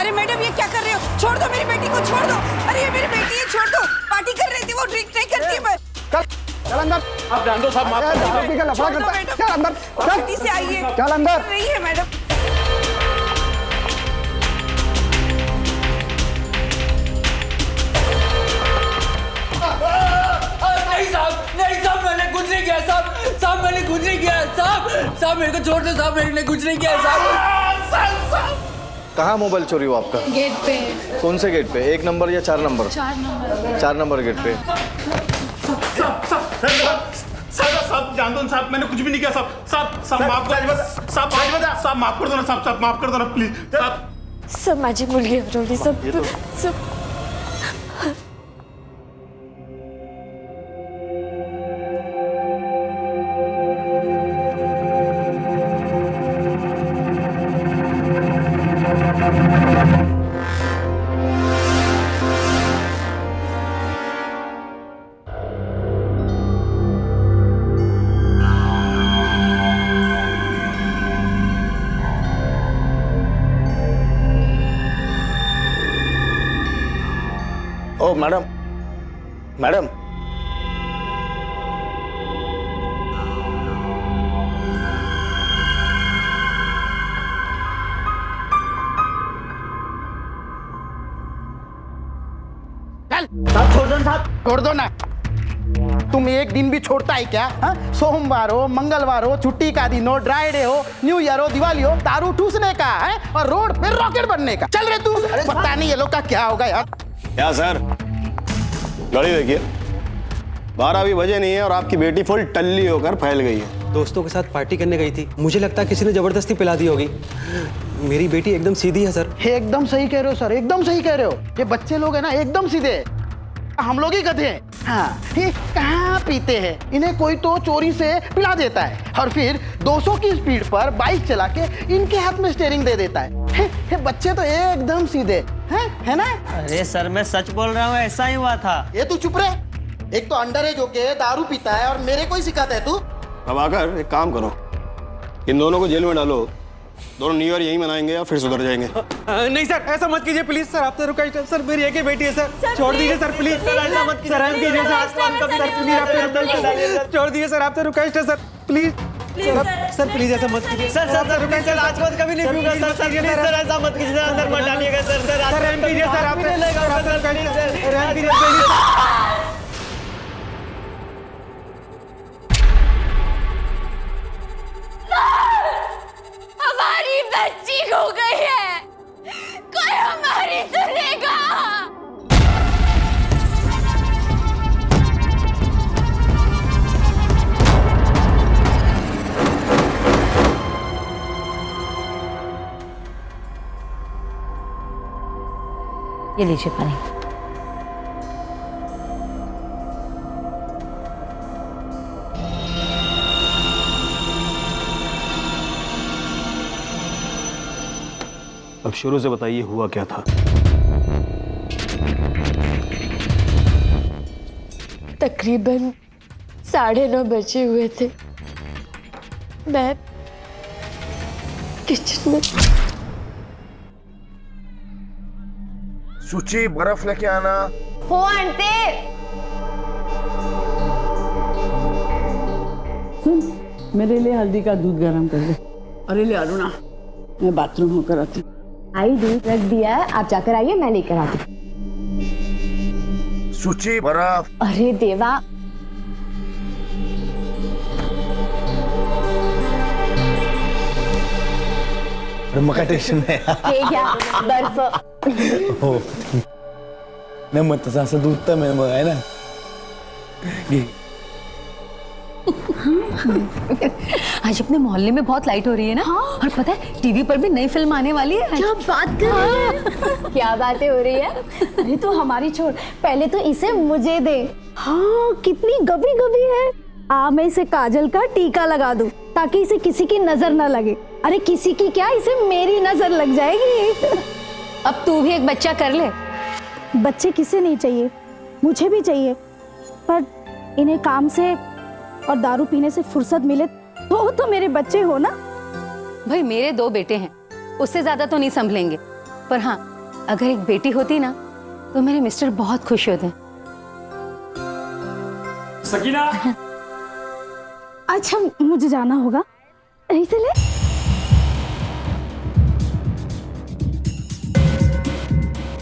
अरे मैडम ये क्या कर रहे हो? छोड़ दो मेरी बेटी को, छोड़ दो। अरे ये मेरी बेटी है, छोड़ दो। पार्टी कर रही थी वो, ड्रिंक नहीं करती है। चल अंदर। आप जान दो साहब, माफ कर दो। लफड़ा करता है। चल अंदर, पार्टी से आई है। चल अंदर। नहीं है मैडम। नहीं साहब, मैंने कुछ नहीं किया साहब, मैंने कुछ नहीं किया साहब, मेरे को छोड़ दो साहब, मैंने कुछ नहीं किया साहब। कहाँ मोबाइल चोरी हुआ आपका? गेट पे। कौन से गेट पे? 1 नंबर या 4 नंबर? 4 नंबर। 4 नंबर गेट पे। साहब जान दो साहब, मैंने कुछ भी नहीं किया साहब माफ कर साहब, माफ कर दो ना साहब, माफ कर दो ना प्लीज साहब। सब माझी मुलगी हरवली, सब ओ मैडम, मैडम साहब छोड़ दो साहब, छोड़ दो ना। तुम एक दिन भी छोड़ता है क्या? हाँ? सोमवार हो, मंगलवार हो, छुट्टी का दिन हो, ड्राई डे हो, न्यू ईयर हो, दिवाली हो, दारू ठूसने का है और रोड पे रॉकेट बनने का। चल रहे तू, पता नहीं ये लोग का क्या होगा यार। क्या सर, घड़ी देखिए 12 भी बजे नहीं है और आपकी बेटी फुल टल्ली होकर फैल गई है। दोस्तों के साथ पार्टी करने गई थी, मुझे लगता है किसी ने जबरदस्ती पिला दी होगी। मेरी बेटी एकदम सीधी है सर। एकदम सही कह रहे हो सर, एकदम सही कह रहे हो। ये बच्चे लोग है ना एकदम सीधे हैं। हम लोग ही गधे हैं। हाँ, ये कहाँ पीते हैं? इन्हें कोई तो चोरी से पिला देता है और फिर 200 की स्पीड पर बाइक चला के इनके हाथ में स्टीयरिंग दे देता है। ये बच्चे तो एकदम सीधे हैं, है ना? अरे सर मैं सच बोल रहा हूँ, ऐसा ही हुआ था। ये तू चुप रहे। एक तो अंडर एज होके दारू पीता है और मेरे को ही सिखाता है तू। अब आकर एक काम करो, इन दोनों को जेल में डालो। दोनों न्यू ईयर यहीं मनाएंगे या फिर सुधर जाएंगे। नहीं सर, ऐसा मत कीजिए प्लीज सर, आप तो रुकाइए सर, मेरी एक ही बेटी है सर, छोड़ दीजिए सर प्लीज। सर ऐसा मत कीजिए सर, कीजिए सर, प्लीज आप तो रुकाइए, छोड़ दीजिए सर, आप तो रुकाइए सर प्लीज। सर प्लीज ऐसा मत कीजिए सर, रुकाइए सर, आज मत कभी नहीं पीऊंगा सर, ऐसा मत कीजिए सर, अंदर मत डालिएगा सर, रहम कीजिए सर, आप रहम कीजिए। हमारी बच्ची खो गई है, कोई हमारी सुनेगा। ये लीजिए पानी। अब शुरू से बताइए हुआ क्या था? तकरीबन 9:30 बजे हुए थे। मैं किचन में। सुची बर्फ लेके आना। हो आंटी। सुन, मेरे लिए हल्दी का दूध गरम कर दे। अरे ले आलू ना, मैं बाथरूम होकर आती। आई दूध रख दिया है, आप जाकर आइए, मैं लेकर आती। सुची बर्फ। अरे देवा, मका टेन्शन नाही। हे घ्या बर्फ। हो नाही मग तसं असं दूध तर मग आहे ना। आज अपने मोहल्ले में बहुत लाइट हो रही है ना। हाँ? और पता है टीवी पर भी नई फिल्म आने वाली है। क्या बात कर रही है? क्या बातें हो रही है? अरे तू हमारी छोड़, पहले तो इसे मुझे दे। हाँ, कितनी गबी गबी है। मैं इसे काजल का टीका लगा दूं ताकि इसे किसी की नजर न लगे। अरे किसी की क्या, इसे मेरी नजर लग जाएगी। अब तू भी एक बच्चा कर ले। बच्चे किसे नहीं चाहिए, मुझे भी चाहिए, पर इन्हें काम से और दारू पीने से फुर्सत मिले तो मेरे बच्चे हो ना। भाई मेरे 2 बेटे हैं, उससे ज्यादा तो नहीं संभलेंगे, पर हाँ अगर एक बेटी होती ना तो मेरे मिस्टर बहुत खुश होते। सकीना अच्छा मुझे जाना होगा, यहीं से ले।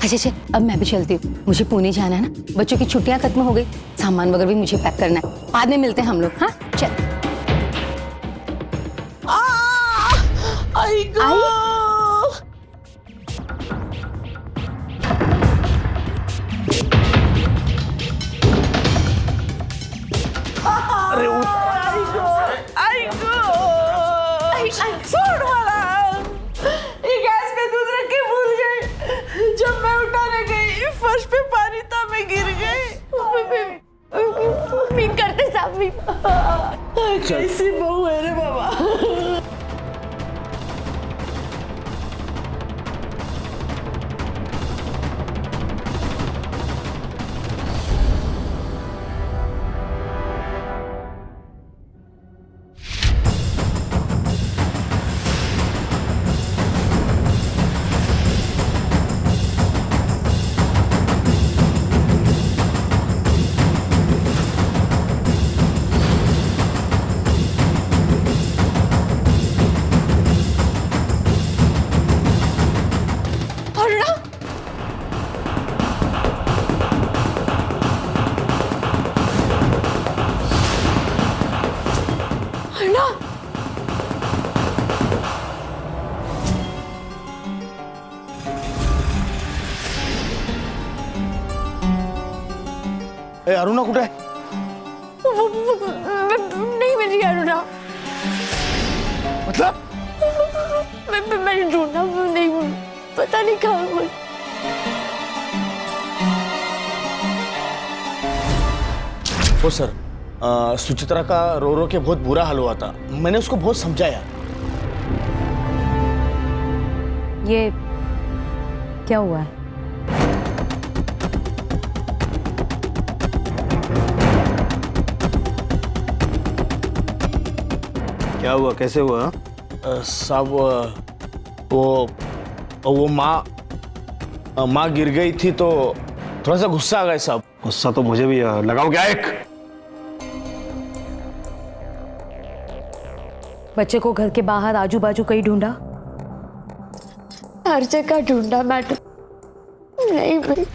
अच्छा अब मैं भी चलती हूँ, मुझे पुणे जाना है ना, बच्चों की छुट्टियां खत्म हो गई, सामान वगैरह भी मुझे पैक करना है, बाद में मिलते हैं हम लोग। हाँ चल। आई छोड़ वाला, ये गैस पे दूध रख के भूल गई, जब मैं उठाने गई फर्श पे पानी था, मैं गिर गई। मीन करते साहब मीन। कैसी बहू है रे बाबा। अरुणा कुठे आहे? नहीं मिल रही अरुणा। मतलब मैंने ढूंढा, नहीं पता नहीं कहाँ हुई। ओ सर, सुचित्रा का रो रो के बहुत बुरा हाल हुआ था, मैंने उसको बहुत समझाया। ये क्या हुआ है? क्या हुआ, कैसे हुआ? साहब वो माँ गिर गई थी तो थोड़ा सा गुस्सा आ गया साहब। गुस्सा तो मुझे भी लगाओ क्या एक? बच्चे को घर के बाहर आजू बाजू कहीं ढूंढा? हर जगह ढूंढा मैडम, नहीं मिली।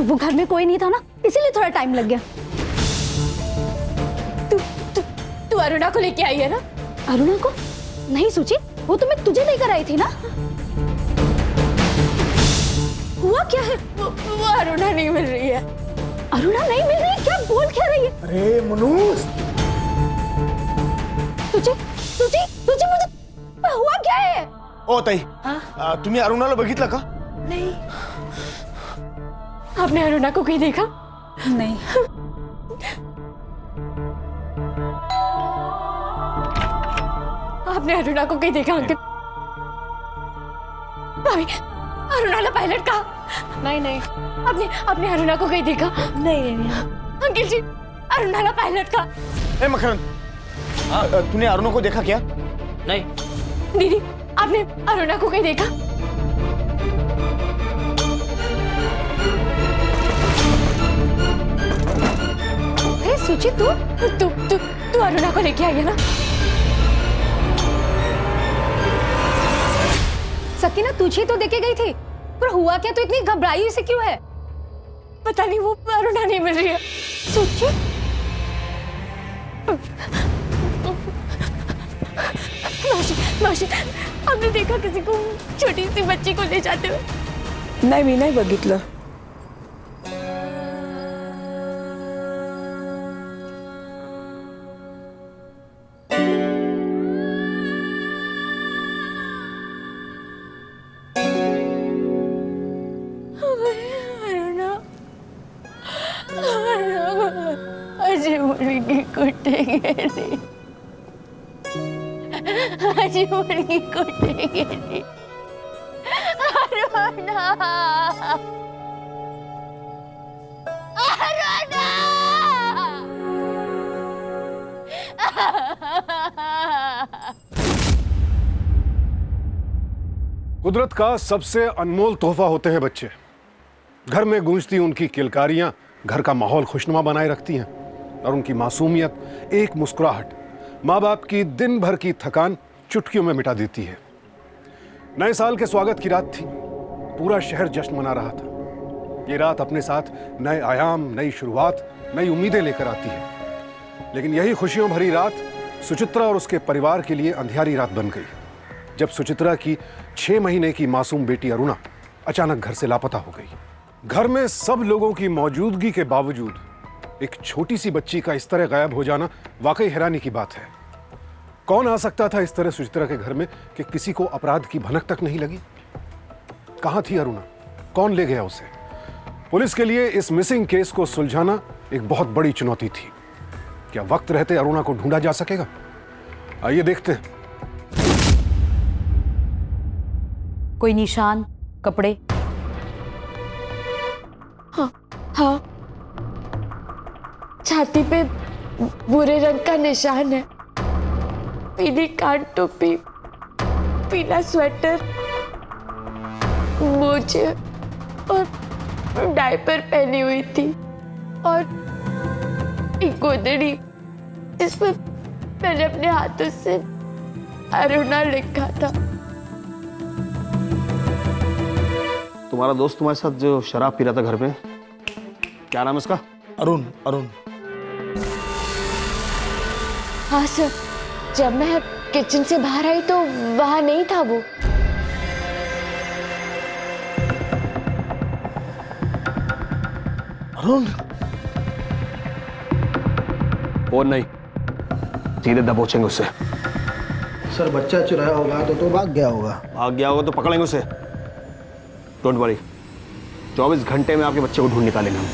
वो घर में कोई नहीं था ना, इसीलिए थोड़ा टाइम लग गया। तू अरुणा को लेके आई है ना? अरुणा को नहीं सूची, वो तो मैं तुझे लेकर आई थी ना। हुआ क्या है? वो अरुणा नहीं मिल रही है। अरुणा नहीं मिल रही है? क्या बोल क्या रही है? अरे मनोज, तुझे मुझे हुआ क्या है? ओ ताई, तुम्ही अरुणाला बघितलं का? नहीं। आपने अरुणा को कहीं देखा? नहीं। आपने अरुणा को कहीं देखा अंकल? भाभी, अरुणा पायलट कहा? नहीं। आपने अरुणा को कहीं देखा? नहीं। अंकल जी, अरुणा पायलट कहा? ए मकरंद, तूने अरुणा को देखा क्या? नहीं। दीदी, आपने अरुणा को कहीं देखा? सुचित, तू अरुणा को लेके आई है ना? सकीना तुझे तो देके गई थी, पर हुआ क्या? तो इतनी घबराई से क्यों है? पता नहीं, वो अरुणा नहीं मिल रही है। सुचित, माशी, आपने देखा किसी को छोटी सी बच्ची को ले जाते हुए? नहीं, मी नाही बघितलं। अजी मुलगी कुठे गेली? अजी मुलगी कुठे गेली? अरुणा! अरुणा! कुदरत का सबसे अनमोल तोहफा होते हैं बच्चे। घर में गूंजती उनकी किलकारियां घर का माहौल खुशनुमा बनाए रखती हैं और उनकी मासूमियत, एक मुस्कुराहट माँ बाप की दिन भर की थकान चुटकियों में मिटा देती है। नए साल के स्वागत की रात थी। पूरा शहर जश्न मना रहा था। ये रात अपने साथ नए आयाम, नई शुरुआत, नई उम्मीदें लेकर आती है। लेकिन यही खुशियों भरी रात सुचित्रा और उसके परिवार के लिए अंधियारी रात बन गई, जब सुचित्रा की 6 महीने की मासूम बेटी अरुणा अचानक घर से लापता हो गई। घर में सब लोगों की मौजूदगी के बावजूद एक छोटी सी बच्ची का इस तरह गायब हो जाना वाकई हैरानी की बात है। कौन आ सकता था इस तरह सुचित्रा के घर में कि किसी को अपराध की भनक तक नहीं लगी? कहां थी अरुणा? कौन ले गया उसे? पुलिस के लिए इस मिसिंग केस को सुलझाना एक बहुत बड़ी चुनौती थी। क्या वक्त रहते अरुणा को ढूंढा जा सकेगा? आइए देखते हैं। कोई निशान, कपड़े? हाँ, छाती पे भूरे रंग का निशान है, पीली कान टोपी, पीला स्वेटर, मोजे और डायपर पहनी हुई थी और एक गोदड़ी जिसमें मैंने अपने हाथों से अरुणा लिखा था। तुम्हारा दोस्त तुम्हारे साथ जो शराब पी रहा था घर में, क्या नाम है उसका? अरुण। अरुण। हाँ सर, जब मैं किचन से बाहर आई तो वहां नहीं था वो। अरुण? और नहीं, सीधे दबोचेंगे उसे। सर बच्चा चुराया होगा तो भाग गया होगा। भाग गया होगा तो पकड़ेंगे उसे। डोंट वरी, 24 घंटे में आपके बच्चे को ढूंढ निकालेंगे हम।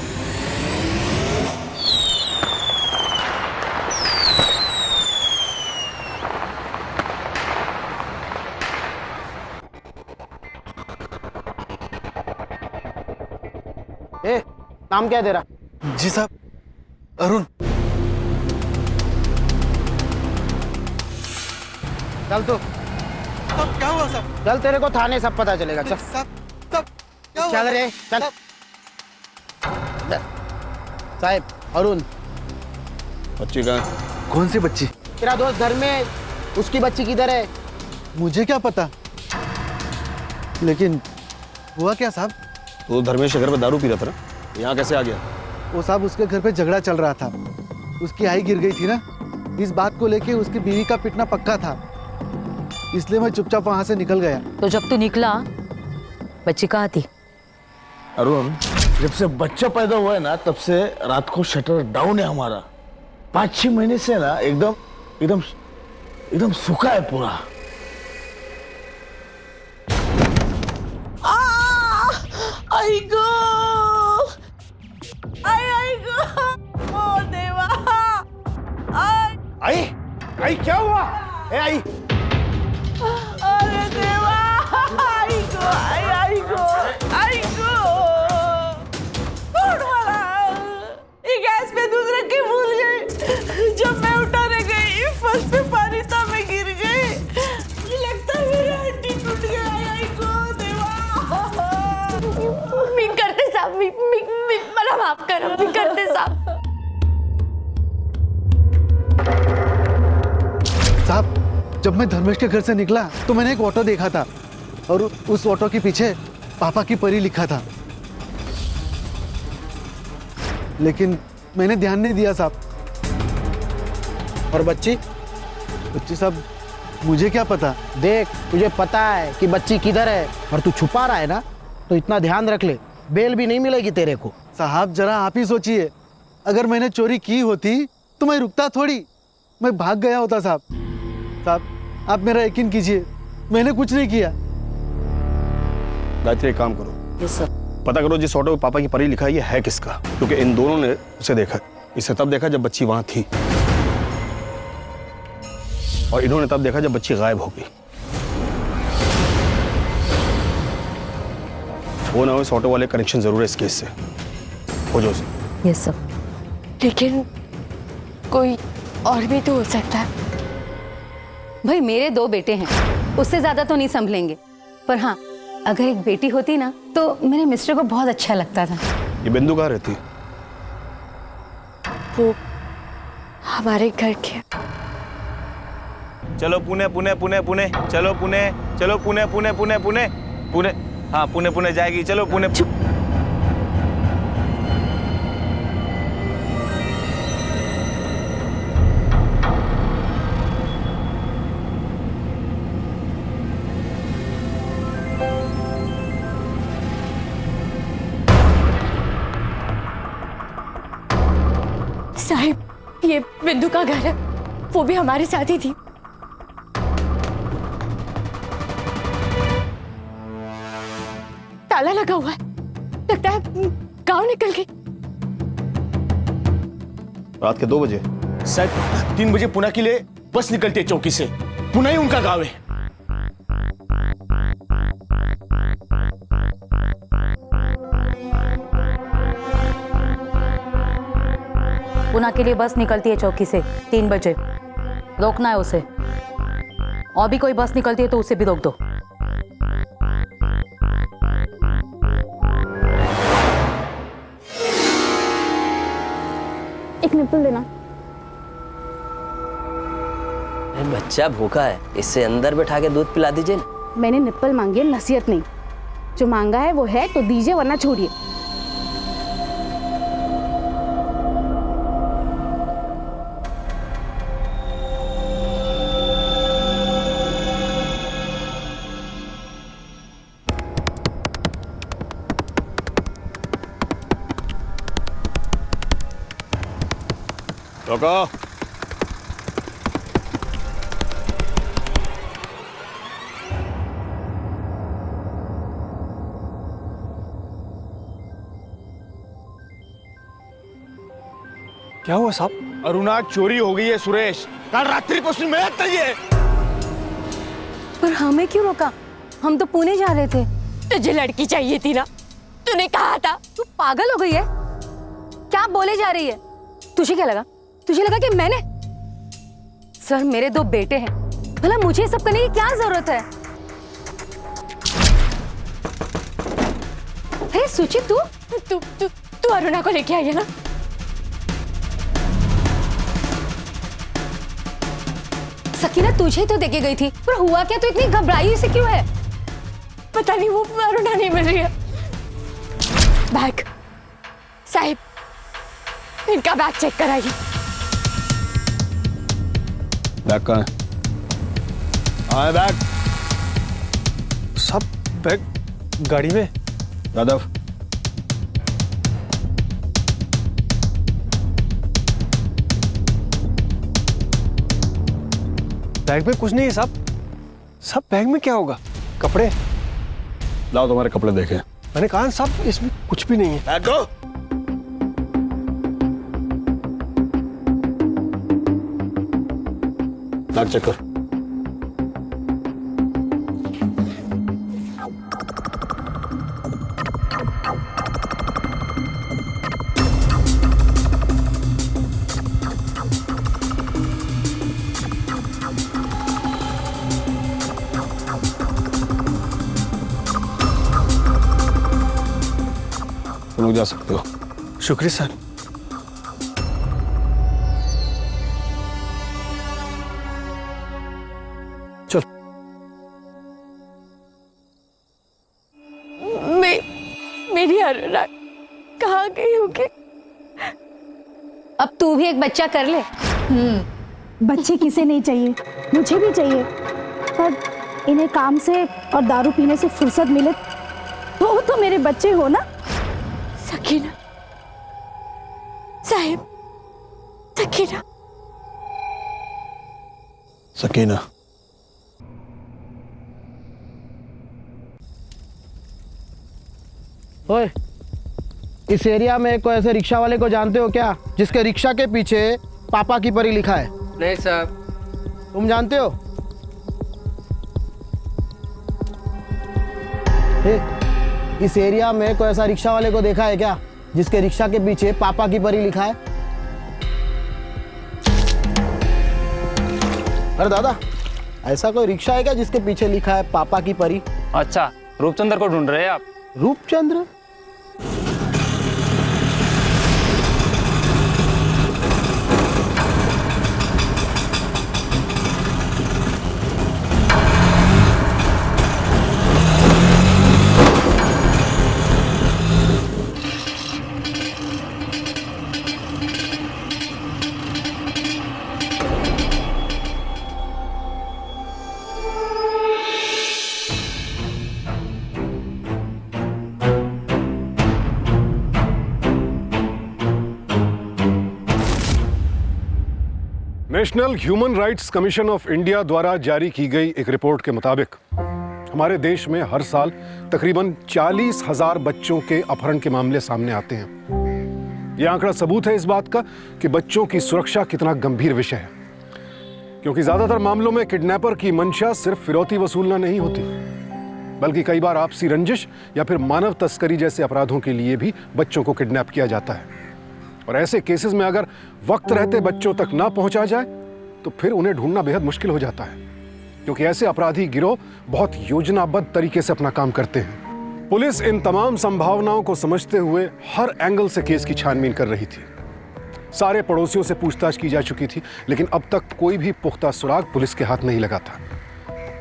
ए, नाम क्या है तेरा? जी साहब, अरुण। चल तू। साहब क्या हुआ साहब? चल, तेरे को थाने सब पता चलेगा। चल चल रे, चल। साहब, अरुण। बच्ची कहाँ? कौन सी बच्ची? तेरा दोस्त घर में, उसकी बच्ची किधर है? मुझे क्या पता, लेकिन हुआ क्या साहब? तो धर्मेश के घर में दारू पी रहा था ना, यहाँ कैसे आ गया? वो साहब उसके घर पे झगड़ा चल रहा था, उसकी आई गिर गई थी ना, इस बात को लेके उसकी बीवी का पिटना पक्का था, इसलिए मैं चुपचाप वहां से निकल गया। तो जब तू निकला, बच्ची कहाँ थी? अरुण, जब से बच्चा पैदा हुआ है ना, तब से रात को शटर डाउन है हमारा। 5-6 महीने से ना एकदम एकदम एकदम सूखा है पूरा। आई गो, आई गो, ओ देवा, आई क्या हुआ? ए आई, अरे देवा, आई गो, आई गो, कौन वाला? ये गैस पे दूध रख के भूल गई। जब मैं उठाने गई, फर्श पे पानी था, मैं गिर गई। लगता है मेरा हड्डी टूट गया। आई गो देवा। मी करते साहब, मी मला माफ करो, मी करते साहब। साहब, जब मैं धर्मेश के घर से निकला तो मैंने एक ऑटो देखा था और उस ऑटो के पीछे पापा की परी लिखा था, लेकिन मैंने ध्यान नहीं दिया साहब। और बच्ची? बच्ची साहब, मुझे क्या पता। देख, तुझे पता है कि बच्ची किधर है और तू छुपा रहा है ना, तो इतना ध्यान रख ले, बेल भी नहीं मिलेगी तेरे को। साहब जरा आप ही सोचिए, अगर मैंने चोरी की होती तो मैं रुकता थोड़ी, मैं भाग गया होता साहब। साहब आप मेरा यकीन कीजिए, मैंने कुछ नहीं किया। गायत्री, एक काम करो। Yes sir. पता करो जिस ऑटो में पापा की परी लिखा है, ये है किसका, क्योंकि इन दोनों ने उसे देखा। इसे तब देखा जब बच्ची वहां थी, और इन्होंने तब देखा जब बच्ची गायब हो गई। वो ना हो, इस ऑटो वाले कनेक्शन जरूर है इस केस से। हो जाओ सर। Yes sir. लेकिन कोई और भी तो हो सकता है। भाई मेरे 2 बेटे हैं, उससे ज्यादा तो नहीं संभलेंगे, पर हाँ अगर एक बेटी होती ना तो मेरे मिस्टर को बहुत अच्छा लगता था। ये बिंदु कहाँ रहती? वो हमारे घर के। चलो पुणे पुणे पुणे पुणे, चलो पुणे, चलो पुणे पुणे पुणे पुणे पुणे, हाँ पुणे पुणे जाएगी, चलो पुणे। साहिब, ये बिंदु का घर है, वो भी हमारे साथ ही थी। ताला लगा हुआ है, लगता है गांव निकल गई। रात के 2 बजे? सर 3 बजे पुणे के लिए बस निकलती है चौकी से, पुणे ही उनका गाँव है। पुणे के लिए बस निकलती है चौकी से 3 बजे, रोकना है उसे। और भी कोई बस निकलती है तो उसे भी रोक दो। एक निप्पल देना। बच्चा भूखा है, इससे अंदर बैठा के दूध पिला दीजिए। मैंने निप्पल मांगी है, नसीहत नहीं। जो मांगा है वो है तो दीजिए, वरना छोड़िए। रोको। क्या हुआ साहब? अरुणा चोरी हो गई है सुरेश, कल रात्रि को उसने मेहनत की है। पर हमें क्यों रोका? हम तो पुणे जा रहे थे। तुझे लड़की चाहिए थी ना, तूने कहा था। तू पागल हो गई है क्या? बोले जा रही है? तुझे क्या लगा? तुझे लगा कि मैंने? सर मेरे 2 बेटे हैं, भला मुझे ये सब करने की क्या जरूरत है? हे सुचि, तू अरुणा को लेके आई है ना? सकीना तुझे तो देके गई थी, पर हुआ क्या? तो इतनी घबराई से क्यों है? पता नहीं, वो अरुणा नहीं मिल रही है। बैग साहिब, इनका बैग चेक कराइए। बैग कहाँ है? हाँ बैग। सब बैग गाड़ी में। यादव, बैग में कुछ नहीं है साहब। सब बैग में क्या होगा? कपड़े लाओ तुम्हारे कपड़े देखे। मैंने कहा साहब इसमें कुछ भी नहीं है। बैग दो। बैग चेक कर। तुम लोग जा सकते हो। शुक्रिया सर। चल। मेरी अरुणा कहाँ गई होगी? अब तू भी एक बच्चा कर ले। बच्चे किसे नहीं चाहिए, मुझे भी चाहिए, पर इन्हें काम से और दारू पीने से फुर्सत मिले तो मेरे बच्चे हो ना। सकीना साहिब, सकीना। सकीना, ओए, इस एरिया में कोई ऐसे रिक्शा वाले को जानते हो क्या, जिसके रिक्शा के पीछे पापा की परी लिखा है? नहीं साहब। तुम जानते हो? इस एरिया में कोई ऐसा रिक्शा वाले को देखा है क्या, जिसके रिक्शा के पीछे पापा की परी लिखा है? अरे दादा, ऐसा कोई रिक्शा है क्या जिसके पीछे लिखा है पापा की परी? अच्छा, रूपचंद्र को ढूंढ रहे हैं आप? Rupchandra? National human rights commission of India द्वारा जारी की गई एक रिपोर्ट के मुताबिक हमारे देश में हर साल तकरीबन 40,000 बच्चों के अपहरण के मामले सामने आते हैं। यह आंकड़ा सबूत है इस बात का कि बच्चों की सुरक्षा कितना गंभीर विषय है, क्योंकि ज्यादातर मामलों में किडनैपर की मंशा सिर्फ फिरौती वसूलना नहीं होती, बल्कि कई बार आपसी रंजिश या फिर मानव तस्करी जैसे अपराधों के लिए भी बच्चों को किडनैप किया जाता है। और ऐसे केसेस में अगर वक्त रहते बच्चों तक ना पहुंचा जाए तो फिर उन्हें ढूंढना बेहद मुश्किल हो जाता है, क्योंकि ऐसे अपराधी गिरोह बहुत योजनाबद्ध तरीके से अपना काम करते हैं। पुलिस इन तमाम संभावनाओं को समझते हुए हर एंगल से केस की छानबीन कर रही थी। सारे पड़ोसियों से पूछताछ की जा चुकी थी, लेकिन अब तक कोई भी पुख्ता सुराग पुलिस के हाथ नहीं लगा था।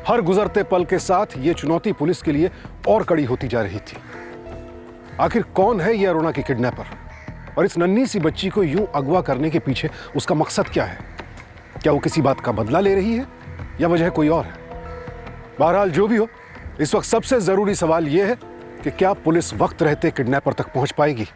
हर गुजरते पल के साथ ये चुनौती पुलिस के लिए और कड़ी होती जा रही थी। आखिर कौन है ये अरुणा की किडनैपर, और इस नन्ही सी बच्ची को यूं अगवा करने के पीछे उसका मकसद क्या है? क्या वो किसी बात का बदला ले रही है या वजह कोई और है? बहरहाल जो भी हो, इस वक्त सबसे जरूरी सवाल यह है कि क्या पुलिस वक्त रहते किडनैपर तक पहुंच पाएगी?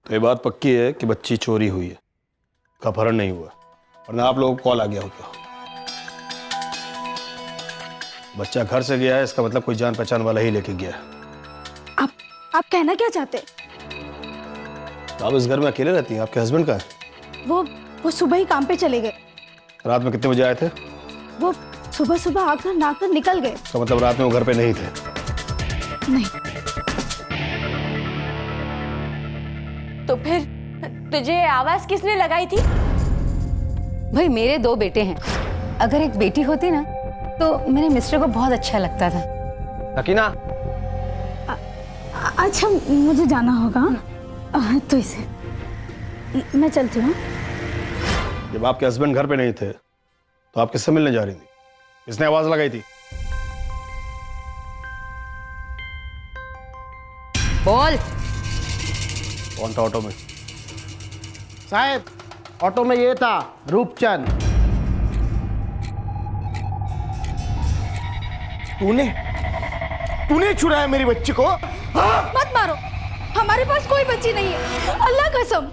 तो ये बात पक्की है कि बच्ची चोरी हुई है, अपहरण नहीं हुआ, वरना आप लोगों को कॉल आ गया होगा। बच्चा घर से गया है, इसका मतलब कोई जान पहचान वाला ही लेके गया है। आप कहना क्या चाहते? तो आप इस घर में अकेले रहती हैं? आपके हस्बैंड का है? वो सुबह ही काम पे चले गए। रात में कितने बजे आए थे? वो सुबह आकर नहाकर निकल गए। तो मतलब रात में वो घर पे नहीं थे? नहीं। तो फिर तुझे आवाज किसने लगाई थी? भाई मेरे 2 बेटे हैं, अगर एक बेटी होती ना तो मेरे मिस्टर को बहुत अच्छा लगता था। सकीना, अच्छा मुझे जाना होगा, तो इसे मैं चलती हूँ। जब आपके हस्बैंड घर पे नहीं थे तो आप किससे मिलने जा रही थी? किसने आवाज लगाई थी? बोल। कौन था ऑटो में? साहब, ऑटो में ये था रूपचंद। तूने छुड़ाया मेरी बच्ची को? मत मारो, हमारे पास कोई बच्ची नहीं है, अल्लाह कसम।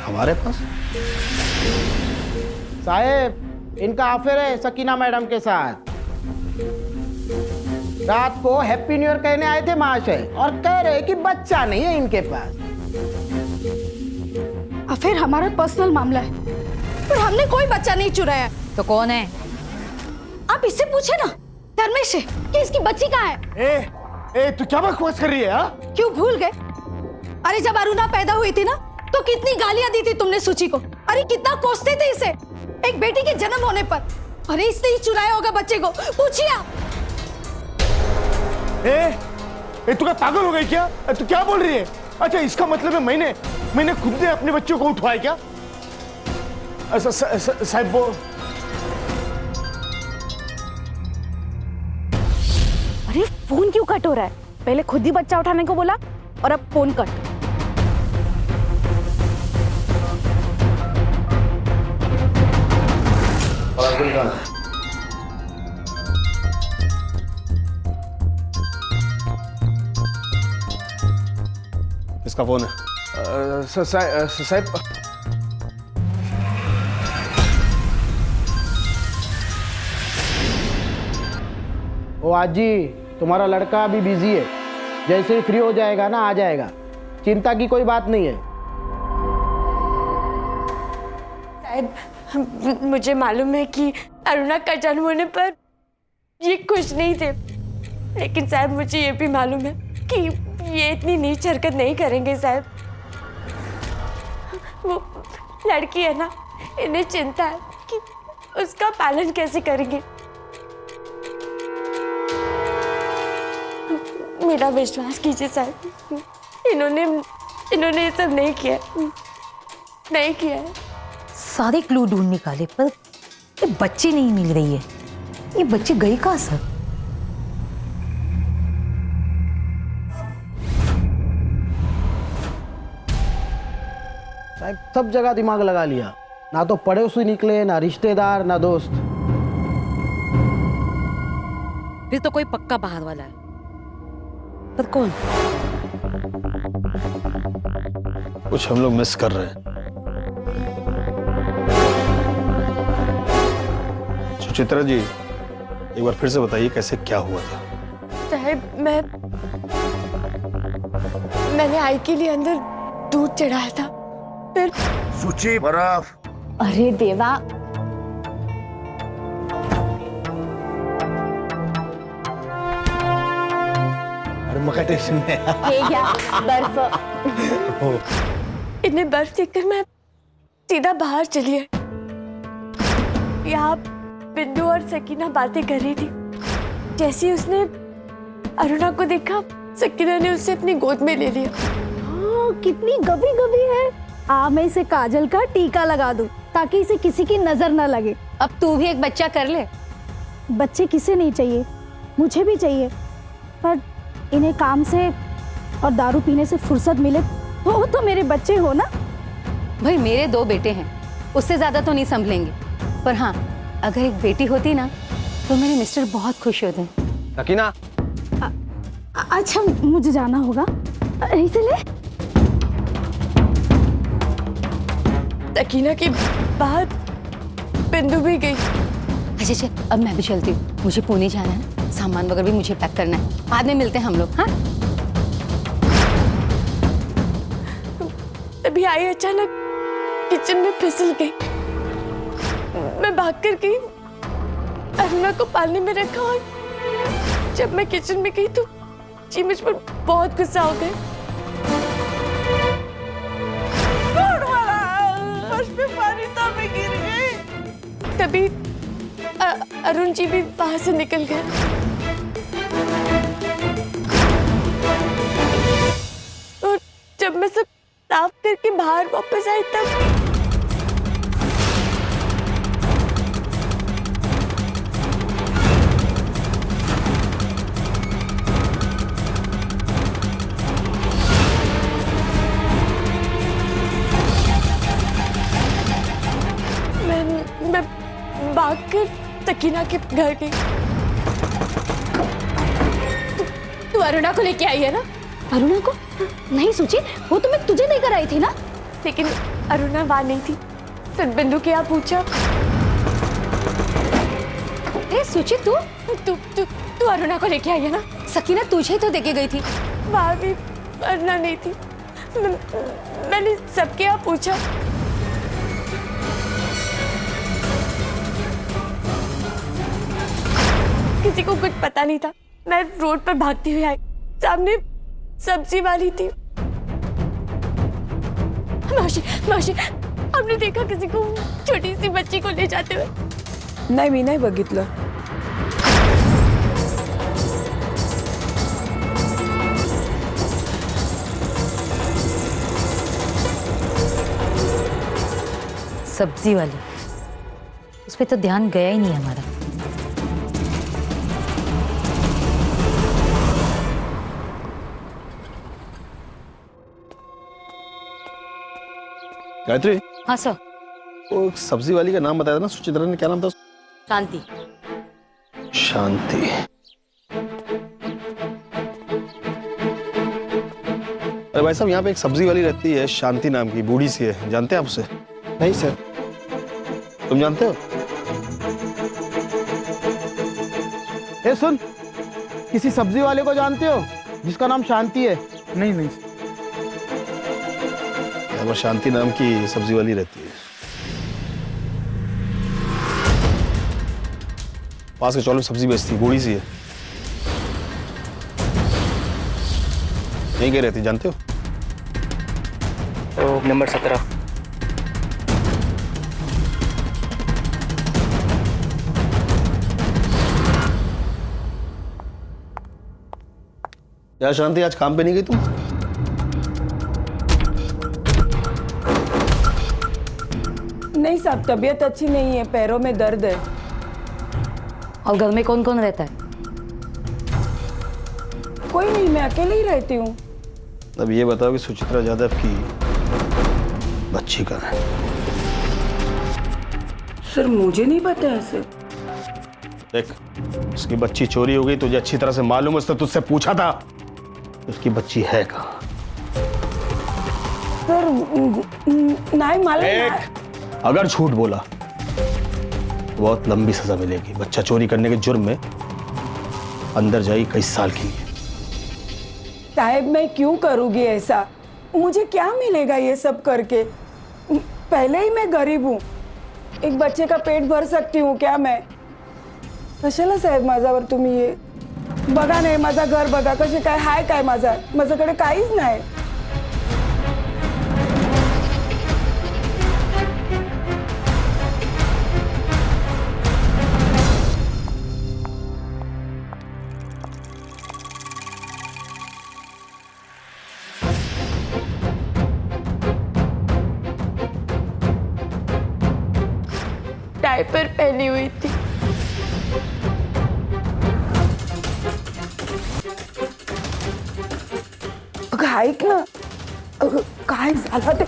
हमारे पास? साहब, इनका अफेयर है सकीना मैडम के साथ। रात को हैप्पी न्यू ईयर कहने आए थे महाशय, और कह रहे कि बच्चा नहीं है इनके पास। अफेयर हमारा पर्सनल मामला है, पर हमने कोई बच्चा नहीं चुराया। तो कौन है? आप इससे पूछे ना, धर्मेश से, कि इसकी बच्ची कहाँ है। ए, तू क्या बकवास कर रही है? क्यों भूल गए? अरे जब अरुणा पैदा हुई थी ना, तो कितनी गालियां दी थी तुमने सुची को। अरे कितना कोसते थे इसे एक बेटी के जन्म होने पर। अरे इसने ही चुराया होगा बच्चे को, पूछिए आप। तू क्या पागल हो गई क्या? तू क्या बोल रही है? अच्छा, इसका मतलब है मैंने खुद ने अपने बच्चों को उठवाया क्या? साहब वो अरे फोन क्यों कट हो रहा है? पहले खुद ही बच्चा उठाने को बोला और अब फोन कट। किसका फोन है? साहब, ओ आजी, तुम्हारा लड़का अभी बिजी है, जैसे ही फ्री हो जाएगा ना आ जाएगा, चिंता की कोई बात नहीं है। साहब मुझे मालूम है कि अरुणा का जन्म होने पर ये खुश नहीं थे, लेकिन साहब मुझे ये भी मालूम है कि ये इतनी नीच हरकत नहीं करेंगे साहब। वो लड़की है ना, इन्हें चिंता है कि उसका पालन कैसे करेंगे। मेरा विश्वास कीजिए साहब, इन्होंने ये सब नहीं किया, नहीं किया है। सारे क्लू ढूंढ निकाले पर ये बच्ची नहीं मिल रही है। ये बच्ची गई कहाँ सर? साहब सब जगह दिमाग लगा लिया, ना तो पड़ोसी निकले, ना रिश्तेदार, ना दोस्त। फिर तो कोई पक्का बाहर वाला है, पर कौन? कुछ हम लोग मिस कर रहे हैं। सुचित्रा जी, एक बार फिर से बताइए कैसे क्या हुआ था। साहब मैंने आई के लिए अंदर दूध चढ़ाया था, फिर सुची बर्फ। अरे देवा, मका टेंशन में बर्फ। इन्हें बर्फ देखकर मैं सीधा बाहर चली आई। यहाँ बिंदु और सकीना बातें कर रही थी। जैसे ही उसने अरुणा को देखा, सकीना ने उसे अपनी गोद में ले लिया। हाँ, कितनी गबी गबी है। मैं इसे काजल का टीका लगा दूं ताकि इसे किसी की नजर न लगे। अब तू भी एक बच्चा कर ले। बच्चे किसे नहीं चाहिए, मुझे भी चाहिए, पर इन्हें काम से और दारू पीने से फुर्सत मिले वो तो मेरे बच्चे हो ना। भाई मेरे 2 बेटे हैं, उससे ज्यादा तो नहीं संभलेंगे, पर हाँ अगर एक बेटी होती ना तो मेरे मिस्टर बहुत खुश होते। सकीना, अच्छा मुझे जाना होगा, ऐसे ले। सकीना के बाद बिंदु भी गई। अच्छा अब मैं भी चलती हूँ, मुझे पुणे जाना है, सामान वगैरह भी मुझे पैक करना है। बाद में मिलते हैं हम लोग। हाँ तभी आई, अचानक किचन में फिसल गई। मैं भाग कर गई, अरुणा को पालने में रखा, और जब मैं किचन में गई तो जी मुझ पर बहुत गुस्सा हो गए। फर्श पे पानी था, मैं गिर गई। तभी अरुण जी भी वहां से निकल गए। और जब मैं सब साफ करके बाहर वापस आई तब मैं भागकर सकीना के घर गई। तू अरुणा को लेके आई है ना? अरुणा को नहीं सोची, वो तो मैं तुझे लेकर आई थी ना। लेकिन अरुणा वहां नहीं थी। फिर बिंदु के यहाँ पूछा, सोची तू अरुणा को लेके आई है ना? सकीना तुझे तो देके गई थी। वहां भी अरुणा नहीं थी। मैंने सबके यहाँ पूछा। किसी को कुछ पता नहीं था। मैं रोड पर भागती हुई आई, सामने सब्जी वाली थी। माशी, आपने देखा किसी को छोटी सी बच्ची को ले जाते हुए? नाही, मी नाही बघितलं। सब्जी वाली, उस पे तो ध्यान गया ही नहीं हमारा। गायत्री। हाँ सर। वो सब्जी वाली का नाम बताया था ना सुचित्रा ने, क्या नाम था? शांति। शांति। अरे भाई साहब, यहाँ पे एक सब्जी वाली रहती है शांति नाम की, बूढ़ी सी है, जानते हैं आप उसे? नहीं सर। तुम जानते हो? ए सुन, किसी सब्जी वाले को जानते हो जिसका नाम शांति है? नहीं। यहाँ पर शांति नाम की सब्जी वाली रहती है। पास के चौल में सब्जी बेचती, बूढ़ी सी है। नहीं कह रहती, जानते हो? तो नंबर 17। यार शांति, आज काम पे नहीं गई तुम? नहीं साहब, तबीयत अच्छी नहीं है, पैरों में दर्द है। और घर में कौन कौन रहता है? कोई नहीं, मैं अकेले ही रहती हूँ। अब ये बताओ कि सुचित्रा यादव की बच्ची कहाँ है? सर मुझे नहीं पता है सर। देख, उसकी बच्ची चोरी हो गई, तुझे अच्छी तरह से मालूम है, उसने तुझसे पूछा था उसकी बच्ची है कहाँ? सर नहीं मालूम। अगर झूठ बोला तो बहुत लंबी सजा मिलेगी। बच्चा चोरी करने के जुर्म में अंदर जाएगी कई साल के लिए। साहब मैं क्यों करूँगी ऐसा? मुझे क्या मिलेगा ये सब करके? पहले ही मैं गरीब हूँ, एक बच्चे का पेट भर सकती हूँ क्या मैं? कशाला साहेब माझ्यावर तुम्ही ये बघा नाही, माझा घर बघा कसे काय हाय, काय माझ्याकडे काहीच नाही। डायपर पहनी हुई थी। ऐक ना, काय झालं ते?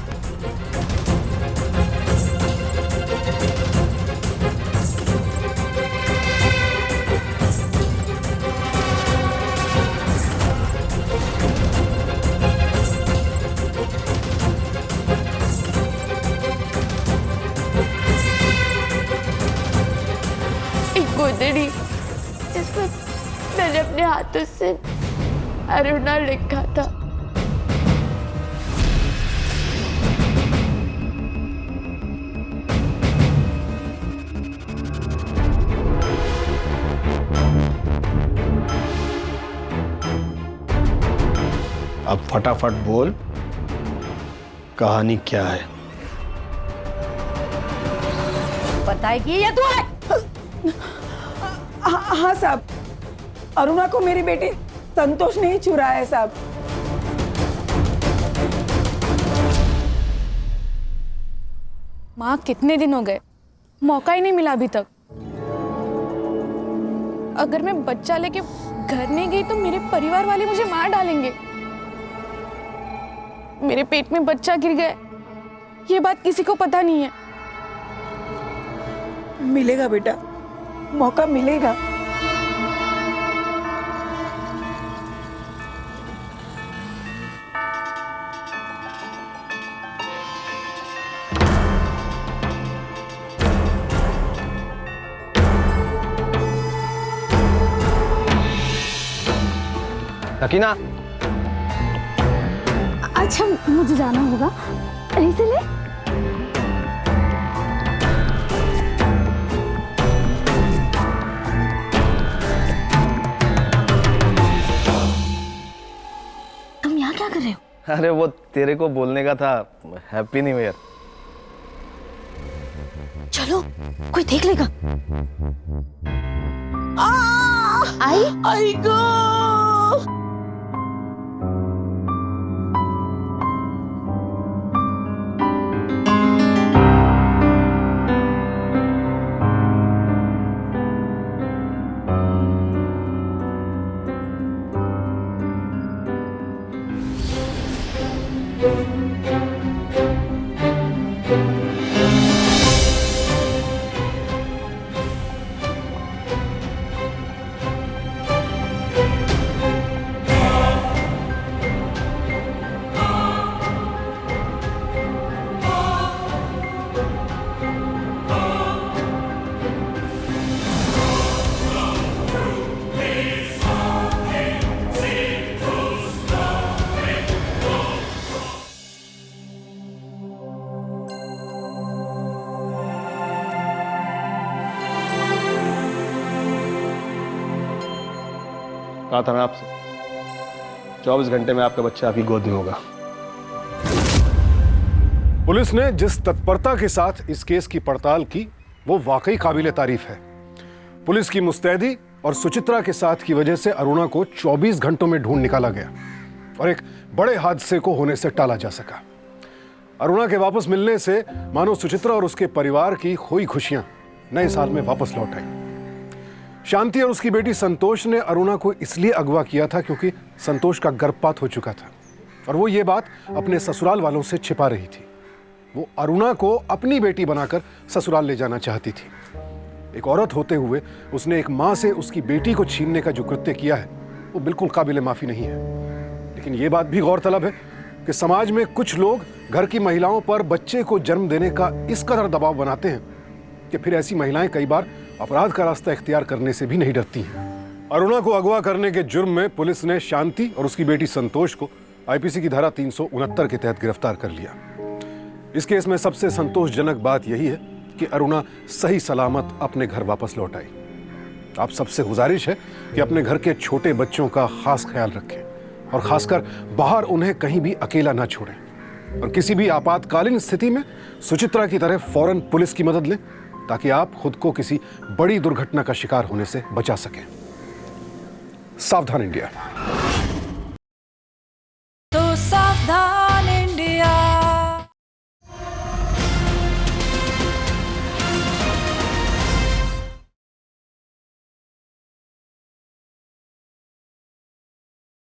एक गोदड़ी जिसमें मैंने अपने हाथों से अरुणा लिखा था। अब फटाफट बोल, कहानी क्या है? बताएगी या तू? हाँ साहब, अरुणा को मेरी बेटी संतोष नहीं छुरा है साहब। माँ कितने दिन हो गए, मौका ही नहीं मिला अभी तक। अगर मैं बच्चा लेके घर नहीं गई तो मेरे परिवार वाले मुझे मार डालेंगे। मेरे पेट में बच्चा गिर गया, ये बात किसी को पता नहीं है। मिलेगा बेटा, मौका मिलेगा। सकीना, अच्छा मुझे जाना होगा, ऐसे ले। तुम यहाँ क्या कर रहे हो? अरे वो तेरे को बोलने का था, हैप्पी न्यू ईयर। चलो, कोई देख लेगा। आई गो। कहा था ना आपसे, 24 घंटे में आपका बच्चा आपकी गोद में होगा। पुलिस ने जिस तत्परता के साथ इस केस की पड़ताल की वो वाकई काबिले तारीफ है। पुलिस की मुस्तैदी और सुचित्रा के साथ की वजह से अरुणा को 24 घंटों में ढूंढ निकाला गया और एक बड़े हादसे को होने से टाला जा सका। अरुणा के वापस मिलने से मानो सुचित्रा और उसके परिवार की खोई खुशियां नए साल में वापस लौट आई। शांति और उसकी बेटी संतोष ने अरुणा को इसलिए अगवा किया था क्योंकि संतोष का गर्भपात हो चुका था और वो ये बात अपने ससुराल वालों से छिपा रही थी। वो अरुणा को अपनी बेटी बनाकर ससुराल ले जाना चाहती थी। एक औरत होते हुए उसने एक माँ से उसकी बेटी को छीनने का जो कृत्य किया है वो बिल्कुल काबिले माफी नहीं है। लेकिन ये बात भी गौरतलब है कि समाज में कुछ लोग घर की महिलाओं पर बच्चे को जन्म देने का इस कदर दबाव बनाते हैं कि फिर ऐसी महिलाएं कई बार अपराध का रास्ता इख्तियार करने से भी नहीं डरती हैं। अरुणा को अगवा करने के जुर्म में पुलिस ने शांति और उसकी बेटी संतोष को आईपीसी की धारा 369 के तहत गिरफ्तार कर लिया। इस केस में सबसे संतोषजनक बात यही है कि अरुणा सही सलामत अपने घर वापस लौट आई। आप सबसे गुजारिश है कि अपने घर के छोटे बच्चों का खास ख्याल रखें और खासकर बाहर उन्हें कहीं भी अकेला ना छोड़ें और किसी भी आपातकालीन स्थिति में सुचित्रा की तरह फौरन पुलिस की मदद लें ताकि आप खुद को किसी बड़ी दुर्घटना का शिकार होने से बचा सकें। सावधान इंडिया।